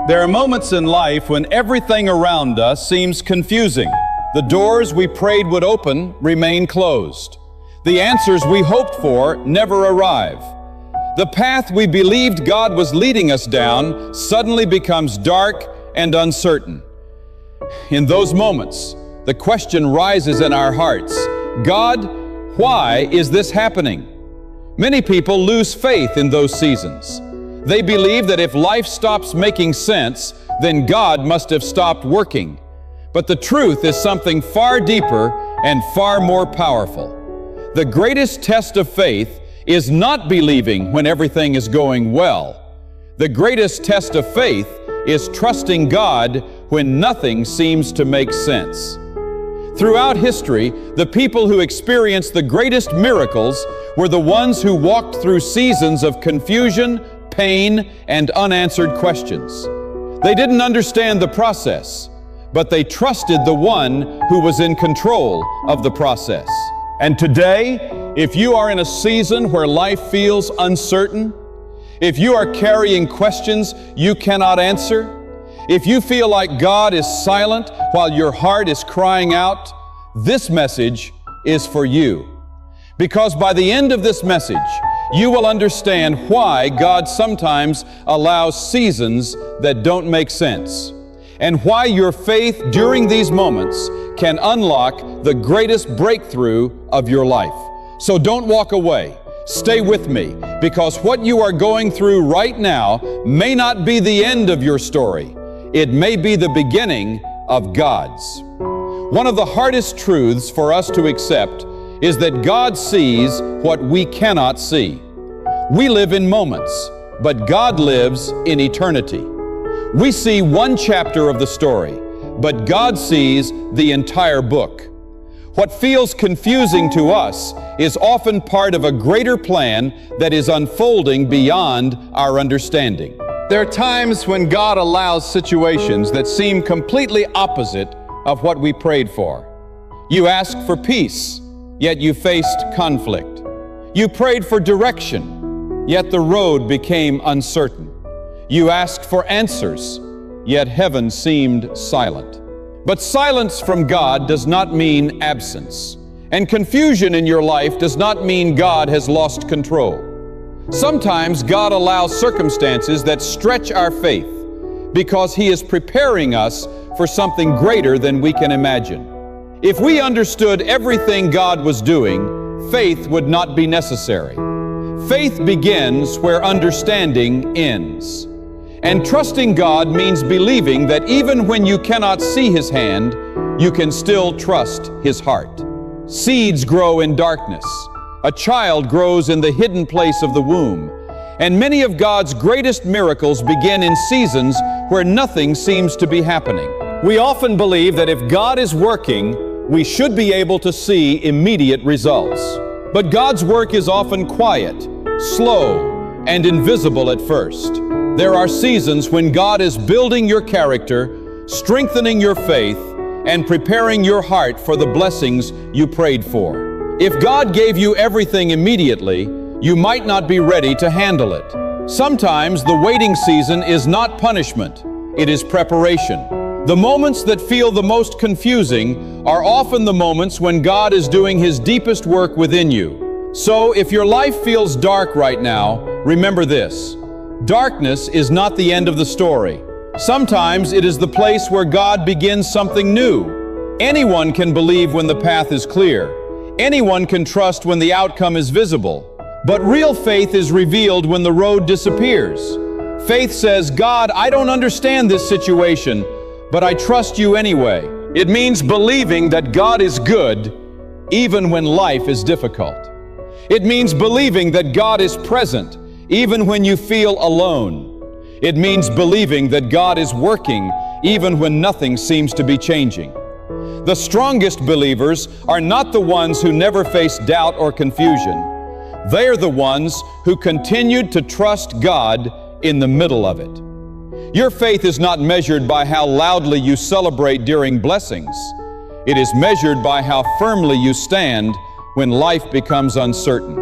There are moments in life when everything around us seems confusing. The doors we prayed would open remain closed. The answers we hoped for never arrive. The path we believed God was leading us down suddenly becomes dark and uncertain. In those moments, the question rises in our hearts, God, why is this happening? Many people lose faith in those seasons. They believe that if life stops making sense, then God must have stopped working. But the truth is something far deeper and far more powerful. The greatest test of faith is not believing when everything is going well. The greatest test of faith is trusting God when nothing seems to make sense. Throughout history, the people who experienced the greatest miracles were the ones who walked through seasons of confusion, pain, and unanswered questions. They didn't understand the process, but they trusted the one who was in control of the process. And today, if you are in a season where life feels uncertain, if you are carrying questions you cannot answer, if you feel like God is silent while your heart is crying out, this message is for you. Because by the end of this message, you will understand why God sometimes allows seasons that don't make sense, and why your faith during these moments can unlock the greatest breakthrough of your life. So don't walk away. Stay with me, because what you are going through right now may not be the end of your story. It may be the beginning of God's. One of the hardest truths for us to accept is that God sees what we cannot see. We live in moments, but God lives in eternity. We see one chapter of the story, but God sees the entire book. What feels confusing to us is often part of a greater plan that is unfolding beyond our understanding. There are times when God allows situations that seem completely opposite of what we prayed for. You asked for peace, yet you faced conflict. You prayed for direction, yet the road became uncertain. You asked for answers, yet heaven seemed silent. But silence from God does not mean absence, and confusion in your life does not mean God has lost control. Sometimes God allows circumstances that stretch our faith because He is preparing us for something greater than we can imagine. If we understood everything God was doing, faith would not be necessary. Faith begins where understanding ends. And trusting God means believing that even when you cannot see His hand, you can still trust His heart. Seeds grow in darkness. A child grows in the hidden place of the womb. And many of God's greatest miracles begin in seasons where nothing seems to be happening. We often believe that if God is working, we should be able to see immediate results. But God's work is often quiet, slow, and invisible at first. There are seasons when God is building your character, strengthening your faith, and preparing your heart for the blessings you prayed for. If God gave you everything immediately, you might not be ready to handle it. Sometimes the waiting season is not punishment, it is preparation. The moments that feel the most confusing are often the moments when God is doing His deepest work within you. So if your life feels dark right now, remember this: darkness is not the end of the story. Sometimes it is the place where God begins something new. Anyone can believe when the path is clear. Anyone can trust when the outcome is visible. But real faith is revealed when the road disappears. Faith says, God, I don't understand this situation, but I trust you anyway. It means believing that God is good even when life is difficult. It means believing that God is present even when you feel alone. It means believing that God is working even when nothing seems to be changing. The strongest believers are not the ones who never face doubt or confusion. They are the ones who continued to trust God in the middle of it. Your faith is not measured by how loudly you celebrate during blessings. It is measured by how firmly you stand when life becomes uncertain.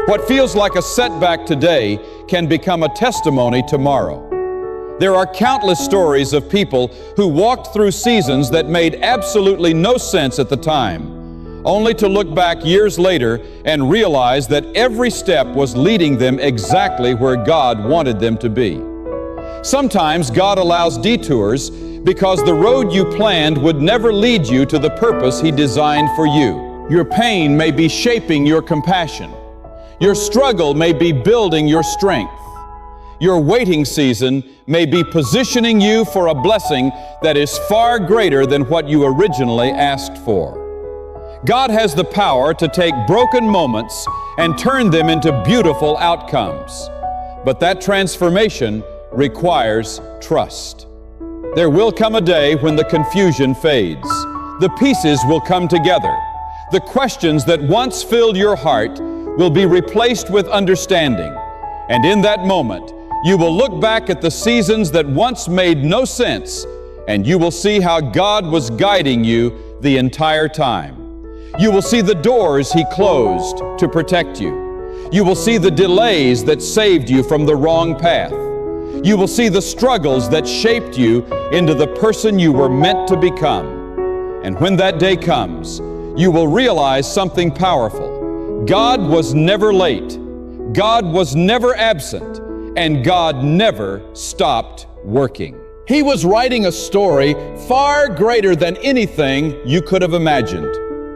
What feels like a setback today can become a testimony tomorrow. There are countless stories of people who walked through seasons that made absolutely no sense at the time, only to look back years later and realize that every step was leading them exactly where God wanted them to be. Sometimes God allows detours because the road you planned would never lead you to the purpose He designed for you. Your pain may be shaping your compassion. Your struggle may be building your strength. Your waiting season may be positioning you for a blessing that is far greater than what you originally asked for. God has the power to take broken moments and turn them into beautiful outcomes. But that transformation requires trust. There will come a day when the confusion fades. The pieces will come together. The questions that once filled your heart will be replaced with understanding. And in that moment, you will look back at the seasons that once made no sense, and you will see how God was guiding you the entire time. You will see the doors He closed to protect you. You will see the delays that saved you from the wrong path. You will see the struggles that shaped you into the person you were meant to become. And when that day comes, you will realize something powerful. God was never late. God was never absent. And God never stopped working. He was writing a story far greater than anything you could have imagined.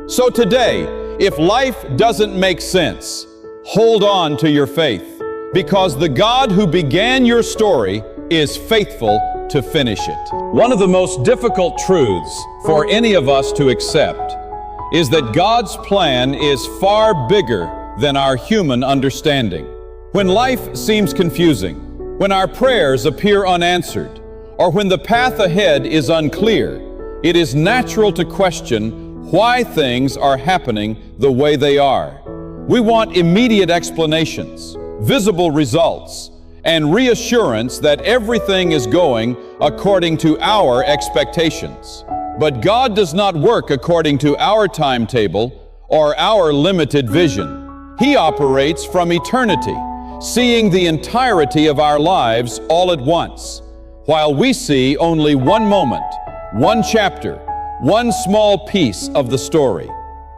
So today, if life doesn't make sense, hold on to your faith, because the God who began your story is faithful to finish it. One of the most difficult truths for any of us to accept is that God's plan is far bigger than our human understanding. When life seems confusing, when our prayers appear unanswered, or when the path ahead is unclear, it is natural to question why things are happening the way they are. We want immediate explanations, visible results, and reassurance that everything is going according to our expectations. But God does not work according to our timetable or our limited vision. He operates from eternity, seeing the entirety of our lives all at once, while we see only one moment, one chapter, one small piece of the story.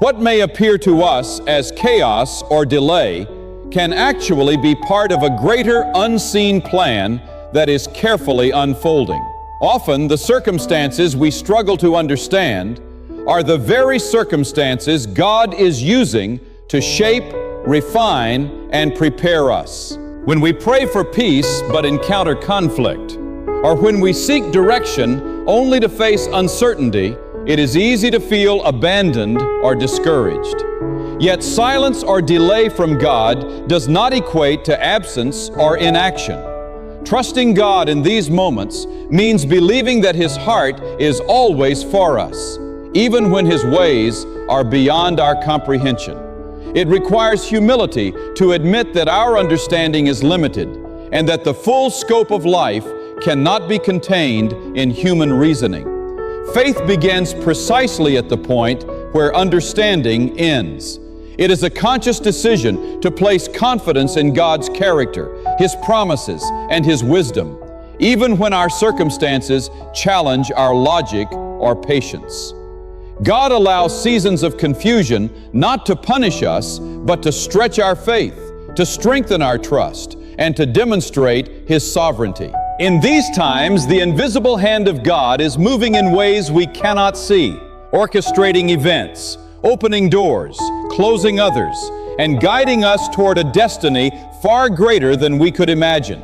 What may appear to us as chaos or delay can actually be part of a greater unseen plan that is carefully unfolding. Often, the circumstances we struggle to understand are the very circumstances God is using to shape, refine, and prepare us. When we pray for peace but encounter conflict, or when we seek direction only to face uncertainty, it is easy to feel abandoned or discouraged. Yet silence or delay from God does not equate to absence or inaction. Trusting God in these moments means believing that His heart is always for us, even when His ways are beyond our comprehension. It requires humility to admit that our understanding is limited and that the full scope of life cannot be contained in human reasoning. Faith begins precisely at the point where understanding ends. It is a conscious decision to place confidence in God's character, His promises, and His wisdom, even when our circumstances challenge our logic or patience. God allows seasons of confusion not to punish us, but to stretch our faith, to strengthen our trust, and to demonstrate His sovereignty. In these times, the invisible hand of God is moving in ways we cannot see, orchestrating events, opening doors, closing others, and guiding us toward a destiny far greater than we could imagine.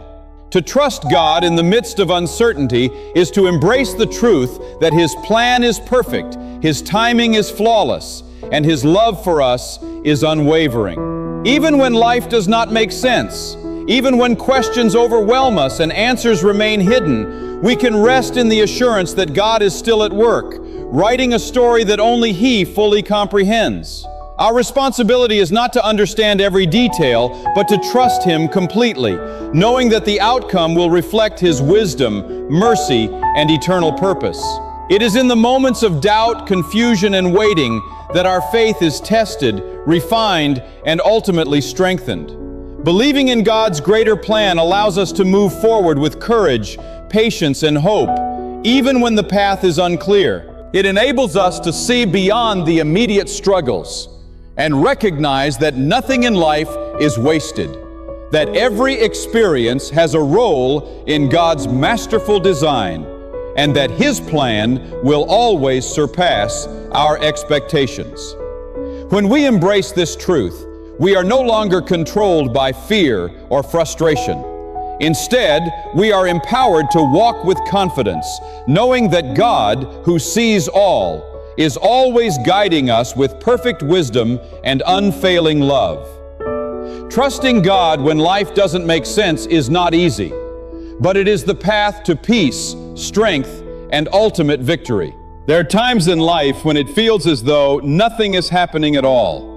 To trust God in the midst of uncertainty is to embrace the truth that His plan is perfect, His timing is flawless, and His love for us is unwavering. Even when life does not make sense, even when questions overwhelm us and answers remain hidden, we can rest in the assurance that God is still at work, writing a story that only He fully comprehends. Our responsibility is not to understand every detail, but to trust Him completely, knowing that the outcome will reflect His wisdom, mercy, and eternal purpose. It is in the moments of doubt, confusion, and waiting that our faith is tested, refined, and ultimately strengthened. Believing in God's greater plan allows us to move forward with courage, patience, and hope, even when the path is unclear. It enables us to see beyond the immediate struggles and recognize that nothing in life is wasted, that every experience has a role in God's masterful design, and that His plan will always surpass our expectations. When we embrace this truth, we are no longer controlled by fear or frustration. Instead, we are empowered to walk with confidence, knowing that God, who sees all, is always guiding us with perfect wisdom and unfailing love. Trusting God when life doesn't make sense is not easy, but it is the path to peace, strength, and ultimate victory. There are times in life when it feels as though nothing is happening at all.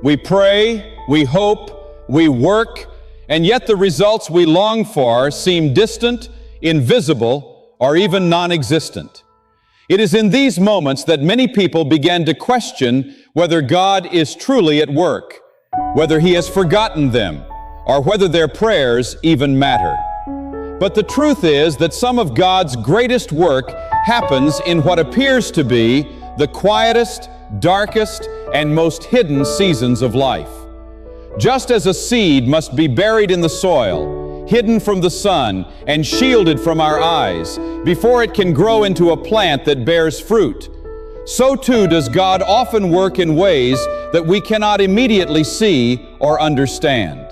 We pray, we hope, we work, and yet the results we long for seem distant, invisible, or even non-existent. It is in these moments that many people begin to question whether God is truly at work, whether He has forgotten them, or whether their prayers even matter. But the truth is that some of God's greatest work happens in what appears to be the quietest, darkest, and most hidden seasons of life. Just as a seed must be buried in the soil, hidden from the sun, and shielded from our eyes before it can grow into a plant that bears fruit, so too does God often work in ways that we cannot immediately see or understand.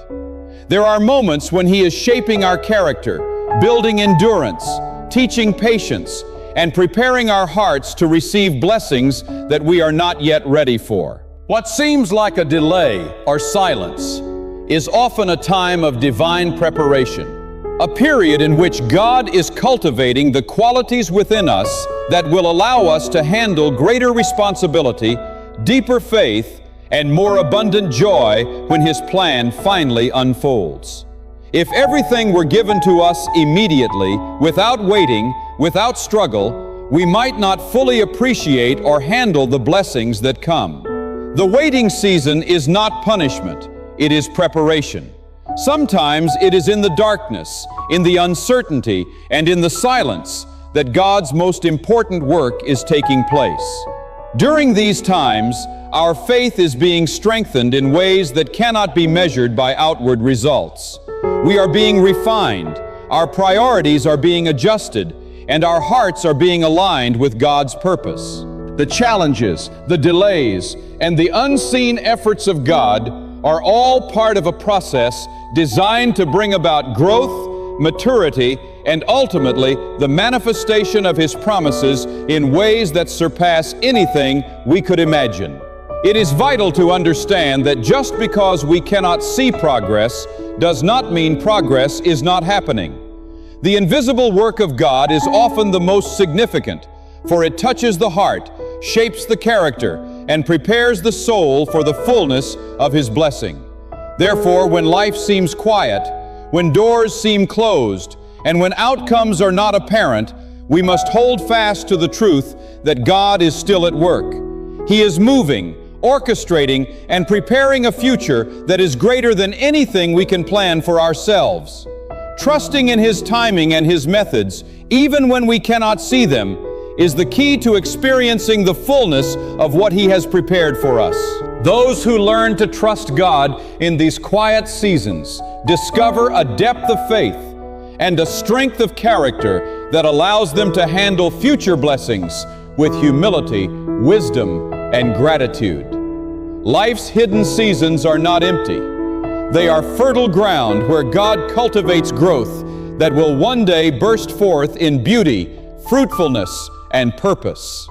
There are moments when He is shaping our character, building endurance, teaching patience, and preparing our hearts to receive blessings that we are not yet ready for. What seems like a delay or silence is often a time of divine preparation, a period in which God is cultivating the qualities within us that will allow us to handle greater responsibility, deeper faith, and more abundant joy when His plan finally unfolds. If everything were given to us immediately, without waiting, without struggle, we might not fully appreciate or handle the blessings that come. The waiting season is not punishment, it is preparation. Sometimes it is in the darkness, in the uncertainty, and in the silence that God's most important work is taking place. During these times, our faith is being strengthened in ways that cannot be measured by outward results. We are being refined, our priorities are being adjusted, and our hearts are being aligned with God's purpose. The challenges, the delays, and the unseen efforts of God are all part of a process designed to bring about growth, maturity, and ultimately the manifestation of His promises in ways that surpass anything we could imagine. It is vital to understand that just because we cannot see progress does not mean progress is not happening. The invisible work of God is often the most significant, for it touches the heart, shapes the character, and prepares the soul for the fullness of His blessing. Therefore, when life seems quiet, when doors seem closed, and when outcomes are not apparent, we must hold fast to the truth that God is still at work. He is moving, orchestrating, and preparing a future that is greater than anything we can plan for ourselves. Trusting in His timing and His methods, even when we cannot see them, is the key to experiencing the fullness of what He has prepared for us. Those who learn to trust God in these quiet seasons discover a depth of faith and a strength of character that allows them to handle future blessings with humility, wisdom, and gratitude. Life's hidden seasons are not empty. They are fertile ground where God cultivates growth that will one day burst forth in beauty, fruitfulness, and purpose.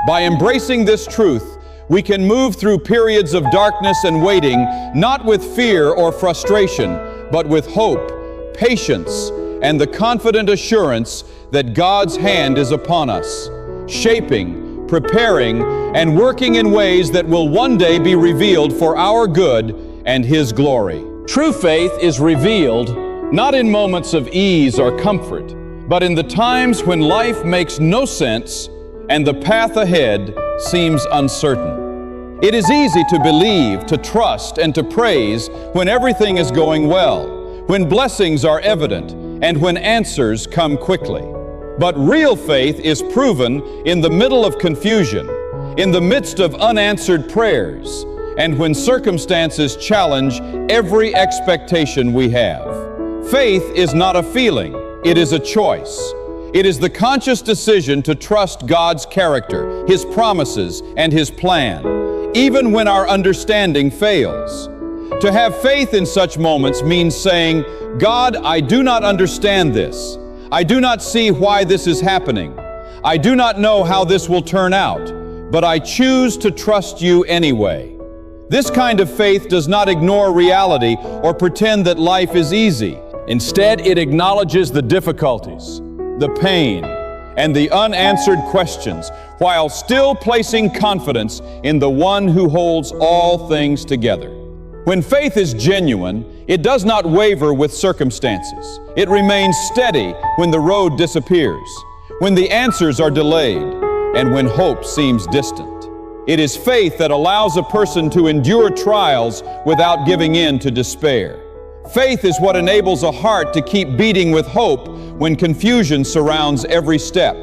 By embracing this truth, we can move through periods of darkness and waiting, not with fear or frustration, but with hope, patience, and the confident assurance that God's hand is upon us, shaping, preparing, and working in ways that will one day be revealed for our good and His glory. True faith is revealed not in moments of ease or comfort, but in the times when life makes no sense and the path ahead seems uncertain. It is easy to believe, to trust, and to praise when everything is going well, when blessings are evident, and when answers come quickly. But real faith is proven in the middle of confusion, in the midst of unanswered prayers, and when circumstances challenge every expectation we have. Faith is not a feeling, it is a choice. It is the conscious decision to trust God's character, His promises, and His plan, even when our understanding fails. To have faith in such moments means saying, God, I do not understand this. I do not see why this is happening. I do not know how this will turn out, but I choose to trust you anyway. This kind of faith does not ignore reality or pretend that life is easy. Instead, it acknowledges the difficulties, the pain, and the unanswered questions, while still placing confidence in the one who holds all things together. When faith is genuine, it does not waver with circumstances. It remains steady when the road disappears, when the answers are delayed, and when hope seems distant. It is faith that allows a person to endure trials without giving in to despair. Faith is what enables a heart to keep beating with hope when confusion surrounds every step.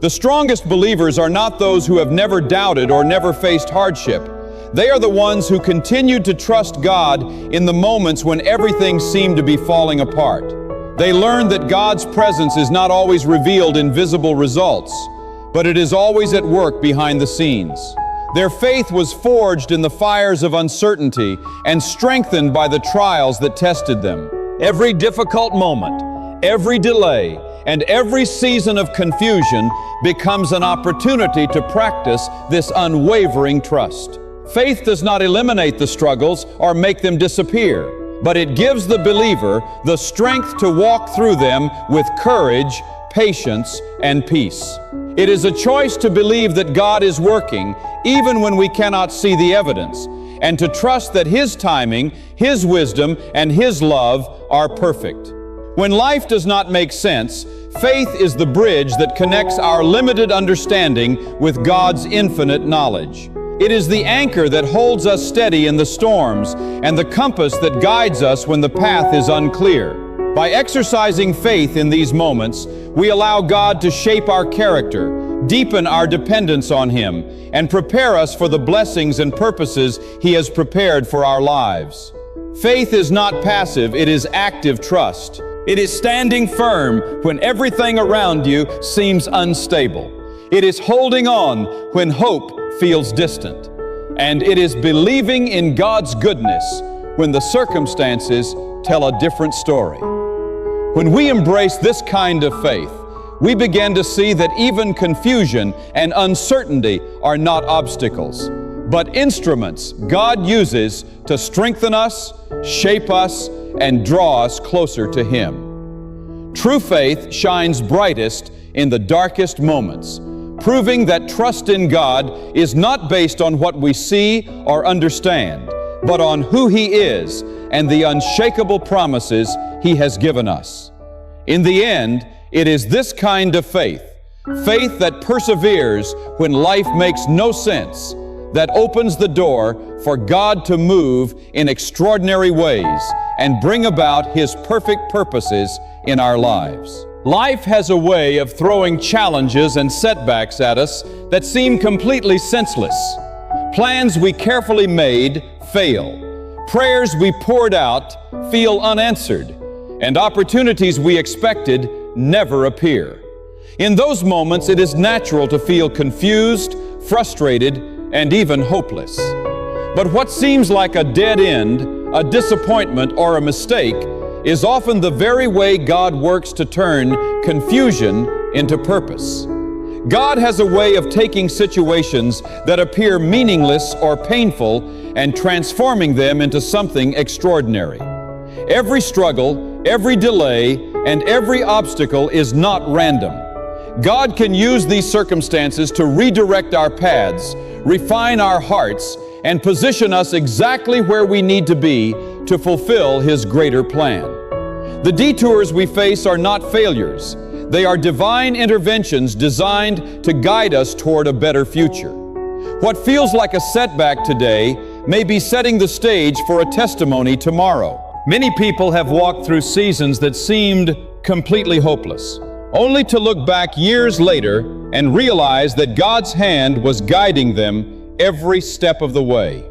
The strongest believers are not those who have never doubted or never faced hardship. They are the ones who continued to trust God in the moments when everything seemed to be falling apart. They learned that God's presence is not always revealed in visible results, but it is always at work behind the scenes. Their faith was forged in the fires of uncertainty and strengthened by the trials that tested them. Every difficult moment, every delay, and every season of confusion becomes an opportunity to practice this unwavering trust. Faith does not eliminate the struggles or make them disappear, but it gives the believer the strength to walk through them with courage, patience, and peace. It is a choice to believe that God is working even when we cannot see the evidence, and to trust that His timing, His wisdom, and His love are perfect. When life does not make sense, faith is the bridge that connects our limited understanding with God's infinite knowledge. It is the anchor that holds us steady in the storms and the compass that guides us when the path is unclear. By exercising faith in these moments, we allow God to shape our character, deepen our dependence on Him, and prepare us for the blessings and purposes He has prepared for our lives. Faith is not passive, it is active trust. It is standing firm when everything around you seems unstable. It is holding on when hope feels distant. And it is believing in God's goodness when the circumstances tell a different story. When we embrace this kind of faith, we begin to see that even confusion and uncertainty are not obstacles, but instruments God uses to strengthen us, shape us, and draw us closer to Him. True faith shines brightest in the darkest moments, proving that trust in God is not based on what we see or understand, but on who He is and the unshakable promises He has given us. In the end, it is this kind of faith that perseveres when life makes no sense, that opens the door for God to move in extraordinary ways and bring about His perfect purposes in our lives. Life has a way of throwing challenges and setbacks at us that seem completely senseless. Plans we carefully made fail. Prayers we poured out feel unanswered. And opportunities we expected never appear. In those moments, it is natural to feel confused, frustrated, and even hopeless. But what seems like a dead end, a disappointment, or a mistake is often the very way God works to turn confusion into purpose. God has a way of taking situations that appear meaningless or painful and transforming them into something extraordinary. Every struggle, every delay, and every obstacle is not random. God can use these circumstances to redirect our paths, refine our hearts, and position us exactly where we need to be to fulfill His greater plan. The detours we face are not failures. They are divine interventions designed to guide us toward a better future. What feels like a setback today may be setting the stage for a testimony tomorrow. Many people have walked through seasons that seemed completely hopeless, only to look back years later and realize that God's hand was guiding them every step of the way.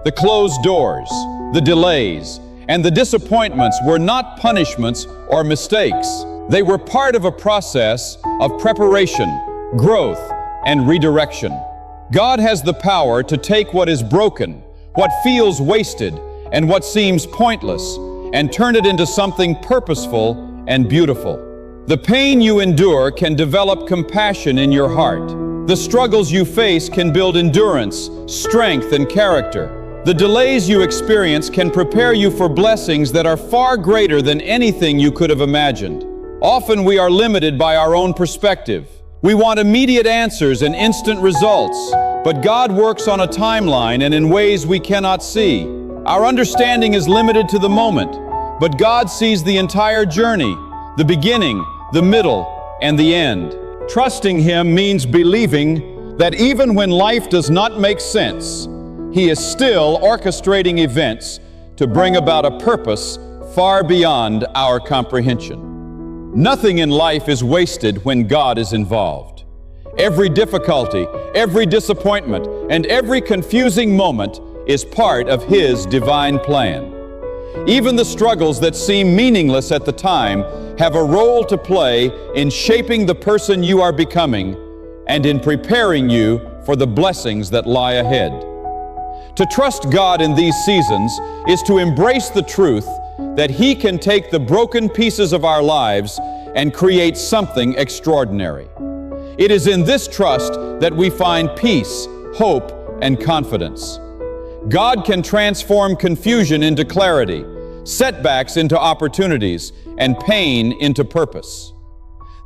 The closed doors, the delays, and the disappointments were not punishments or mistakes. They were part of a process of preparation, growth, and redirection. God has the power to take what is broken, what feels wasted, and what seems pointless, and turn it into something purposeful and beautiful. The pain you endure can develop compassion in your heart. The struggles you face can build endurance, strength, and character. The delays you experience can prepare you for blessings that are far greater than anything you could have imagined. Often we are limited by our own perspective. We want immediate answers and instant results, but God works on a timeline and in ways we cannot see. Our understanding is limited to the moment, but God sees the entire journey, the beginning, the middle, and the end. Trusting Him means believing that even when life does not make sense, He is still orchestrating events to bring about a purpose far beyond our comprehension. Nothing in life is wasted when God is involved. Every difficulty, every disappointment, and every confusing moment is part of His divine plan. Even the struggles that seem meaningless at the time have a role to play in shaping the person you are becoming and in preparing you for the blessings that lie ahead. To trust God in these seasons is to embrace the truth that He can take the broken pieces of our lives and create something extraordinary. It is in this trust that we find peace, hope, and confidence. God can transform confusion into clarity, setbacks into opportunities, and pain into purpose.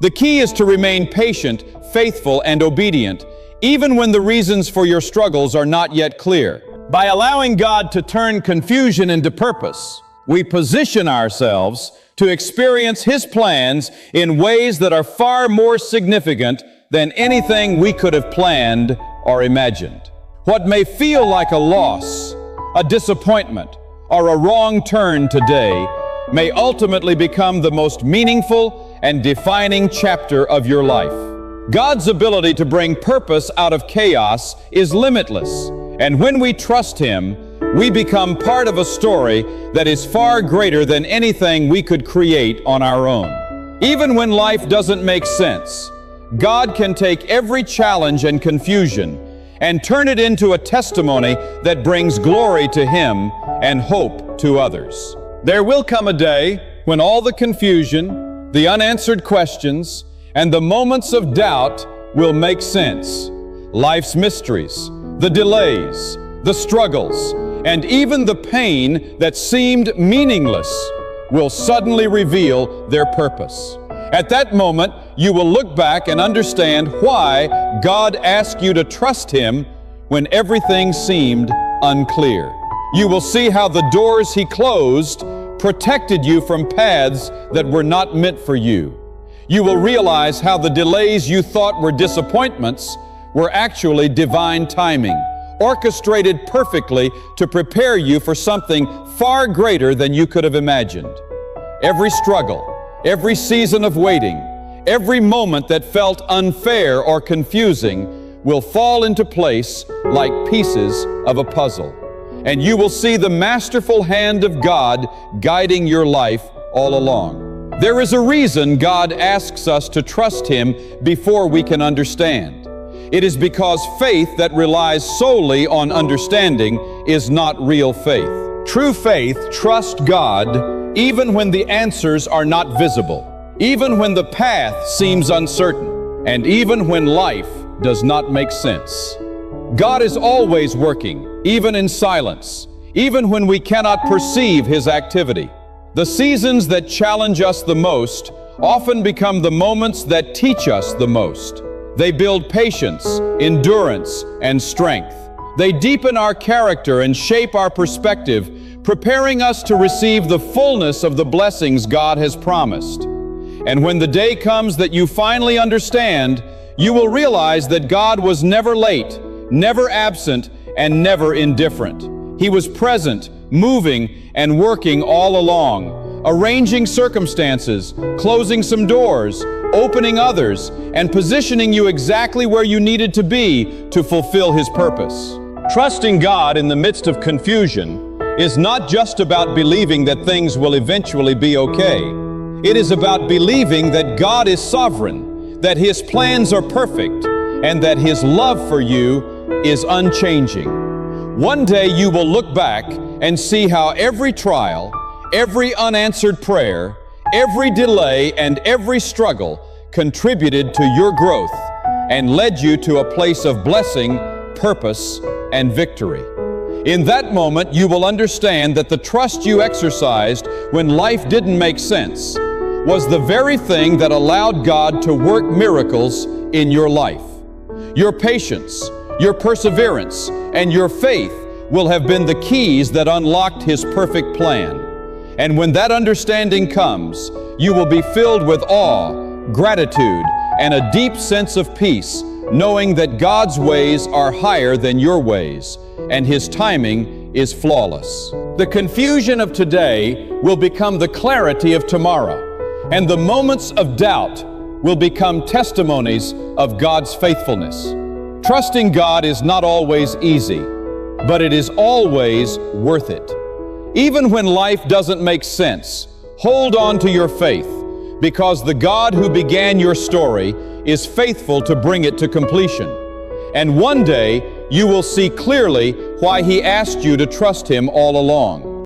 The key is to remain patient, faithful, and obedient, even when the reasons for your struggles are not yet clear. By allowing God to turn confusion into purpose, we position ourselves to experience His plans in ways that are far more significant than anything we could have planned or imagined. What may feel like a loss, a disappointment, or a wrong turn today may ultimately become the most meaningful and defining chapter of your life. God's ability to bring purpose out of chaos is limitless, and when we trust Him, we become part of a story that is far greater than anything we could create on our own. Even when life doesn't make sense, God can take every challenge and confusion and turn it into a testimony that brings glory to Him and hope to others. There will come a day when all the confusion, the unanswered questions, and the moments of doubt will make sense. Life's mysteries, the delays, the struggles, and even the pain that seemed meaningless will suddenly reveal their purpose. At that moment, you will look back and understand why God asked you to trust Him when everything seemed unclear. You will see how the doors He closed protected you from paths that were not meant for you. You will realize how the delays you thought were disappointments were actually divine timing, orchestrated perfectly to prepare you for something far greater than you could have imagined. Every struggle, every season of waiting, every moment that felt unfair or confusing will fall into place like pieces of a puzzle, and you will see the masterful hand of God guiding your life all along. There is a reason God asks us to trust Him before we can understand. It is because faith that relies solely on understanding is not real faith. True faith trusts God even when the answers are not visible, even when the path seems uncertain, and even when life does not make sense. God is always working, even in silence, even when we cannot perceive His activity. The seasons that challenge us the most often become the moments that teach us the most. They build patience, endurance, and strength. They deepen our character and shape our perspective, preparing us to receive the fullness of the blessings God has promised. And when the day comes that you finally understand, you will realize that God was never late, never absent, and never indifferent. He was present, moving, and working all along, arranging circumstances, closing some doors, opening others, and positioning you exactly where you needed to be to fulfill His purpose. Trusting God in the midst of confusion is not just about believing that things will eventually be okay. It is about believing that God is sovereign, that His plans are perfect, and that His love for you is unchanging. One day you will look back and see how every trial, every unanswered prayer, every delay, and every struggle contributed to your growth and led you to a place of blessing, purpose, and victory. In that moment, you will understand that the trust you exercised when life didn't make sense was the very thing that allowed God to work miracles in your life. Your patience, your perseverance, and your faith will have been the keys that unlocked His perfect plan. And when that understanding comes, you will be filled with awe, gratitude, and a deep sense of peace, knowing that God's ways are higher than your ways, and His timing is flawless. The confusion of today will become the clarity of tomorrow, and the moments of doubt will become testimonies of God's faithfulness. Trusting God is not always easy, but it is always worth it. Even when life doesn't make sense, hold on to your faith, because the God who began your story is faithful to bring it to completion. And one day, you will see clearly why He asked you to trust Him all along.